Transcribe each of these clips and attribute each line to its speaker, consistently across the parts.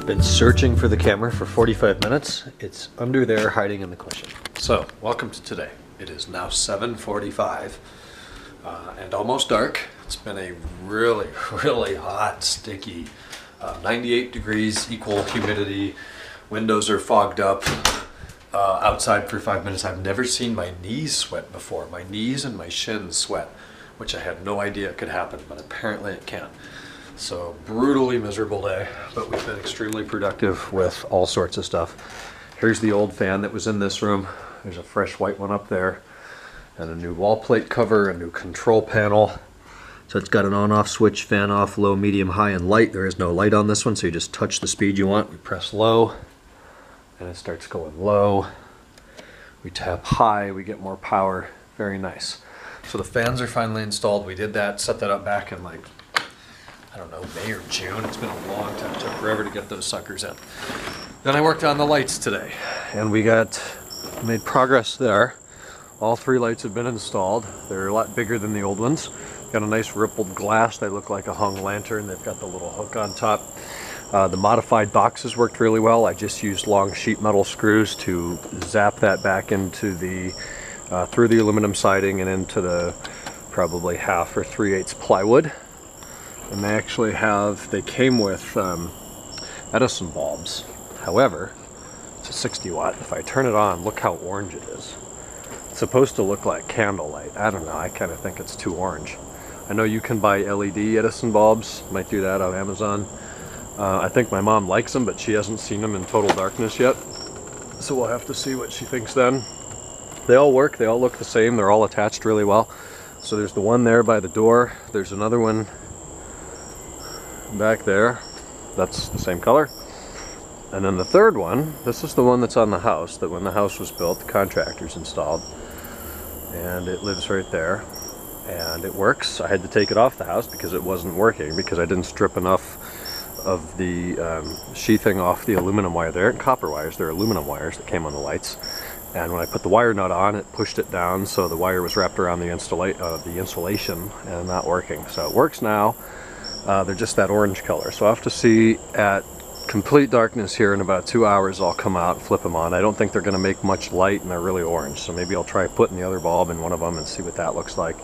Speaker 1: I've been searching for the camera for 45 minutes. It's under there hiding in the cushion. So, welcome to today. It is now 7:45 and almost dark. It's been a really hot, sticky, 98 degrees, equal humidity. Windows are fogged up. Outside for 5 minutes. I've never seen my knees sweat before. My knees and my shins sweat, which I had no idea could happen, but apparently it can. So brutally miserable day, but we've been extremely productive with all sorts of stuff. Here's the old fan that was in this room. There's a fresh white one up there, and a new wall plate cover, a new control panel. So it's got an on-off switch, fan off, low, medium, high, and light. There is no light on this one, so you just touch the speed you want. We press low, and it starts going low. We tap high, we get more power. Very nice. So the fans are finally installed. We did that, set that up back in like, I don't know, May or June. It's been a long time. It took forever to get those suckers in. Then I worked on the lights today, and we made progress there. All 3 lights have been installed. They're a lot bigger than the old ones. Got a nice rippled glass. They look like a hung lantern. They've got the little hook on top. The modified boxes worked really well. I just used long sheet metal screws to zap that back into the through the aluminum siding and into the probably 1/2 or 3/8 plywood. And they came with Edison bulbs. However, it's a 60 watt. If I turn it on, look how orange it is. It's supposed to look like candlelight. I don't know, I kind of think it's too orange. I know you can buy LED Edison bulbs. Might do that on Amazon. I think my mom likes them, but she hasn't seen them in total darkness yet. So we'll have to see what she thinks then. They all work, they all look the same, they're all attached really well. So there's the one there by the door, there's another one back there, that's the same color. And then the third one, this is the one that's on the house, that when the house was built, the contractors installed. And it lives right there, and it works. I had to take it off the house because it wasn't working, because I didn't strip enough of the sheathing off the aluminum wire. They aren't copper wires, they're aluminum wires that came on the lights. And when I put the wire nut on, it pushed it down, so the wire was wrapped around the insulation and not working. So it works now. They're just that orange color. So I'll have to see at complete darkness here in about 2 hours. I'll come out and flip them on. I don't think they're going to make much light, and they're really orange. So maybe I'll try putting the other bulb in one of them and see what that looks like.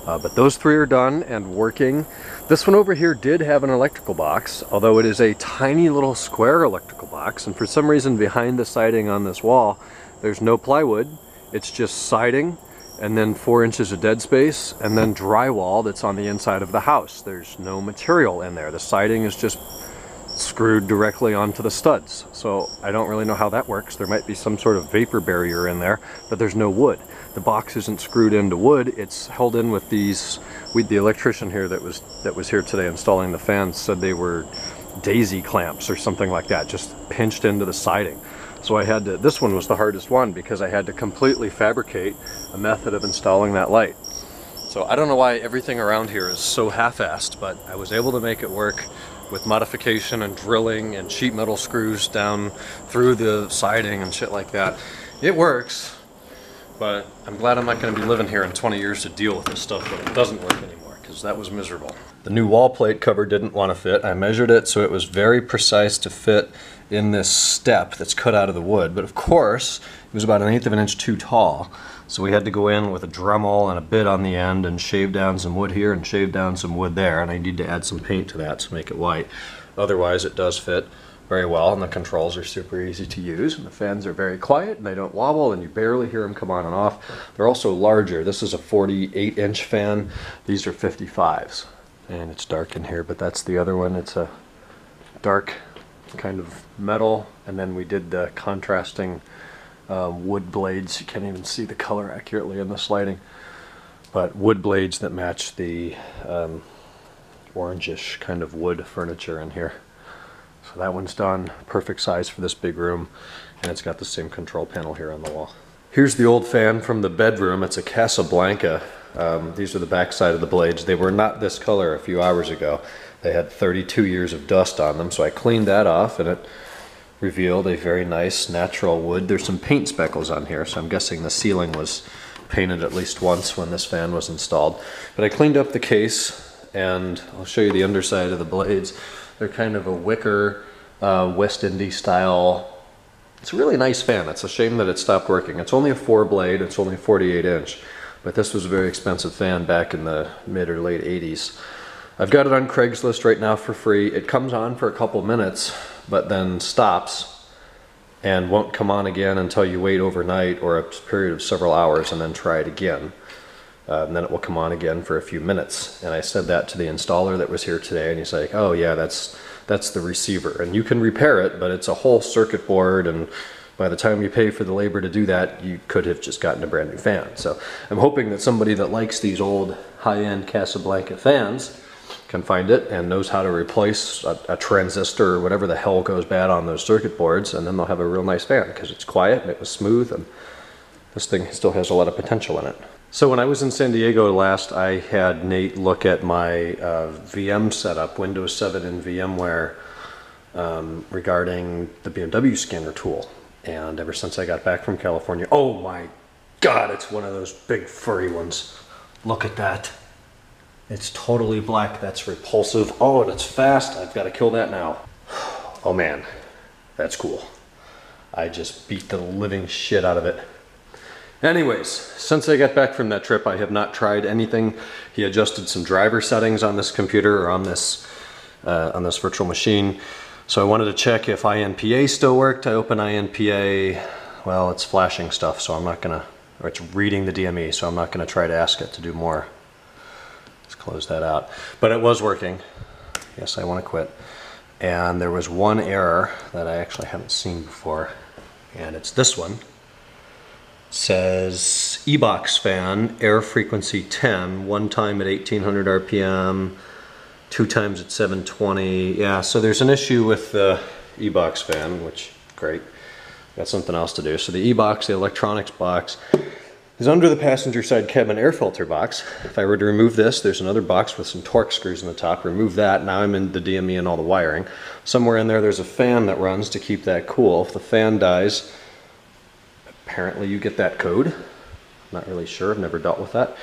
Speaker 1: But those 3 are done and working. This one over here did have an electrical box, although it is a tiny little square electrical box. And for some reason behind the siding on this wall, there's no plywood. It's just siding, and then 4 inches of dead space, and then drywall that's on the inside of the house. There's no material in there. The siding is just screwed directly onto the studs. So I don't really know how that works. There might be some sort of vapor barrier in there, but there's no wood. The box isn't screwed into wood. It's held in with these. The electrician here that was here today installing the fans said they were daisy clamps or something like that, just pinched into the siding. So I had to, this one was the hardest one because I had to completely fabricate a method of installing that light. So I don't know why everything around here is so half-assed, but I was able to make it work with modification and drilling and sheet metal screws down through the siding and shit like that. It works, but I'm glad I'm not going to be living here in 20 years to deal with this stuff when it doesn't work anymore, because that was miserable. The new wall plate cover didn't want to fit. I measured it so it was very precise to fit in this step that's cut out of the wood, but of course it was about 1/8 of an inch too tall, so we had to go in with a Dremel and a bit on the end and shave down some wood here and shave down some wood there, and I need to add some paint to that to make it white. Otherwise it does fit very well, and the controls are super easy to use, and the fans are very quiet and they don't wobble, and you barely hear them come on and off. They're also larger. This is a 48-inch fan. These are 55s, and it's dark in here, but that's the other one. It's a dark kind of metal, and then we did the contrasting wood blades. You can't even see the color accurately in this lighting, but wood blades that match the orangish kind of wood furniture in here. So that one's done, perfect size for this big room, and it's got the same control panel here on the wall. Here's the old fan from the bedroom. It's a Casablanca. These are the back side of the blades. They were not this color a few hours ago. They had 32 years of dust on them, so I cleaned that off, and it revealed a very nice natural wood. There's some paint speckles on here, so I'm guessing the ceiling was painted at least once when this fan was installed. But I cleaned up the case, and I'll show you the underside of the blades. They're kind of a wicker West Indies style. It's a really nice fan. It's a shame that it stopped working. It's only a 4-blade, it's only 48-inch, but this was a very expensive fan back in the mid or late 80s. I've got it on Craigslist right now for free. It comes on for a couple minutes, but then stops and won't come on again until you wait overnight or a period of several hours and then try it again. And then it will come on again for a few minutes. And I said that to the installer that was here today, and he's like, oh yeah, that's the receiver. And you can repair it, but it's a whole circuit board, and by the time you pay for the labor to do that, you could have just gotten a brand new fan. So I'm hoping that somebody that likes these old high-end Casablanca fans can find it and knows how to replace a transistor or whatever the hell goes bad on those circuit boards, and then they'll have a real nice fan because it's quiet and it was smooth, and this thing still has a lot of potential in it. So when I was in San Diego last, I had Nate look at my VM setup, Windows 7 and VMware, regarding the BMW scanner tool. And ever since I got back from California, oh my God, it's one of those big furry ones. Look at that. It's totally black. That's repulsive. Oh, and it's fast. I've got to kill that now. Oh man, that's cool. I just beat the living shit out of it. Anyways, since I got back from that trip, I have not tried anything. He adjusted some driver settings on this computer, or on this virtual machine. So I wanted to check if INPA still worked. I open INPA, well, it's flashing stuff, so I'm not gonna, or it's reading the DME, so I'm not gonna try to ask it to do more. Let's close that out. But it was working. Yes, I want to quit. And there was one error that I actually haven't seen before, and it's this one. Says e-box fan, air frequency 10, one time at 1800 RPM, two times at 720. Yeah, so there's an issue with the e-box fan, which, great. Got something else to do. So the e-box, the electronics box, is under the passenger side cabin air filter box. If I were to remove this, there's another box with some Torx screws in the top. Remove that, now I'm in the DME and all the wiring. Somewhere in there's a fan that runs to keep that cool. If the fan dies, apparently you get that code. I'm not really sure, I've never dealt with that.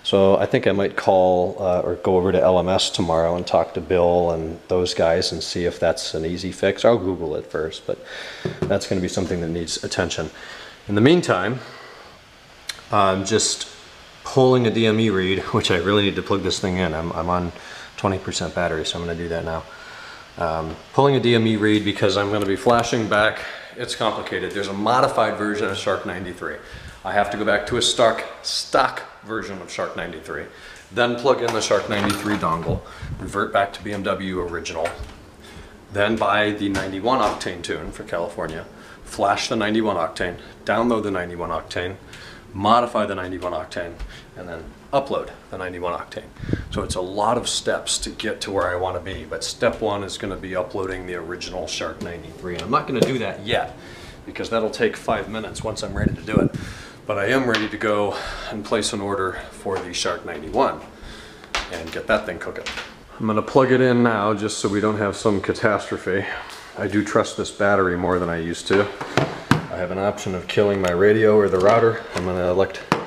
Speaker 1: So I think I might call or go over to LMS tomorrow and talk to Bill and those guys and see if that's an easy fix. I'll Google it first, but that's going to be something that needs attention. In the meantime, I'm just pulling a DME read, which I really need to plug this thing in. I'm on 20% battery, so I'm going to do that now. Pulling a DME read because I'm going to be flashing back. It's complicated. There's a modified version of Shark 93. I have to go back to a stock version of Shark 93, then plug in the Shark 93 dongle, revert back to BMW original, then buy the 91 octane tune for California, flash the 91 octane, download the 91 octane, modify the 91 octane, and then upload the 91 octane. So it's a lot of steps to get to where I want to be, but step one is going to be uploading the original Shark 93. And I'm not going to do that yet because that'll take 5 minutes once I'm ready to do it. But I am ready to go and place an order for the Shark 91 and get that thing cooking. I'm going to plug it in now just so we don't have some catastrophe. I do trust this battery more than I used to. I have an option of killing my radio or the router. I'm going to elect to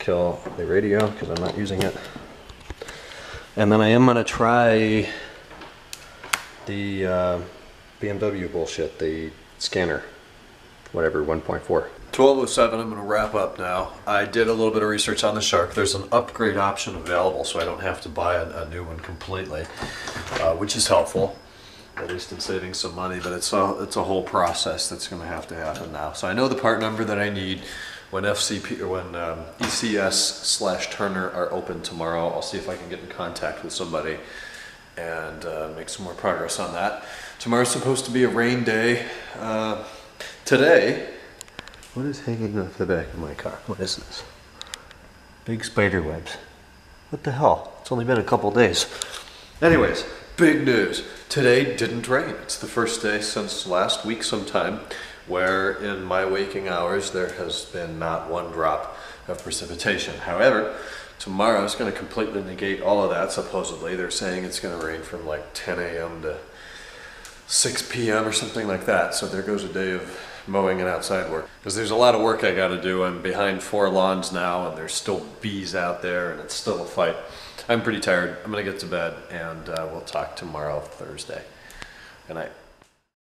Speaker 1: kill the radio because I'm not using it. And then I am going to try the BMW bullshit, the scanner, whatever, 1.4. 12:07, I'm going to wrap up now. I did a little bit of research on the Shark. There's an upgrade option available, so I don't have to buy a new one completely, which is helpful, at least in saving some money, but it's a whole process that's going to happen now. So I know the part number that I need when FCP or when ECS/Turner are open tomorrow. I'll see if I can get in contact with somebody and make some more progress on that. Tomorrow's supposed to be a rain day. Today, what is hanging off the back of my car? What is this? Big spider webs. What the hell? It's only been a couple days. Anyways, big news. Today didn't rain. It's the first day since last week sometime where in my waking hours there has been not one drop of precipitation. However, tomorrow is going to completely negate all of that, supposedly. They're saying it's going to rain from like 10 a.m. to 6 p.m. or something like that. So there goes a day of mowing and outside work. Because there's a lot of work I got to do. I'm behind 4 lawns now and there's still bees out there and it's still a fight. I'm pretty tired. I'm going to get to bed and we'll talk tomorrow, Thursday. Good night.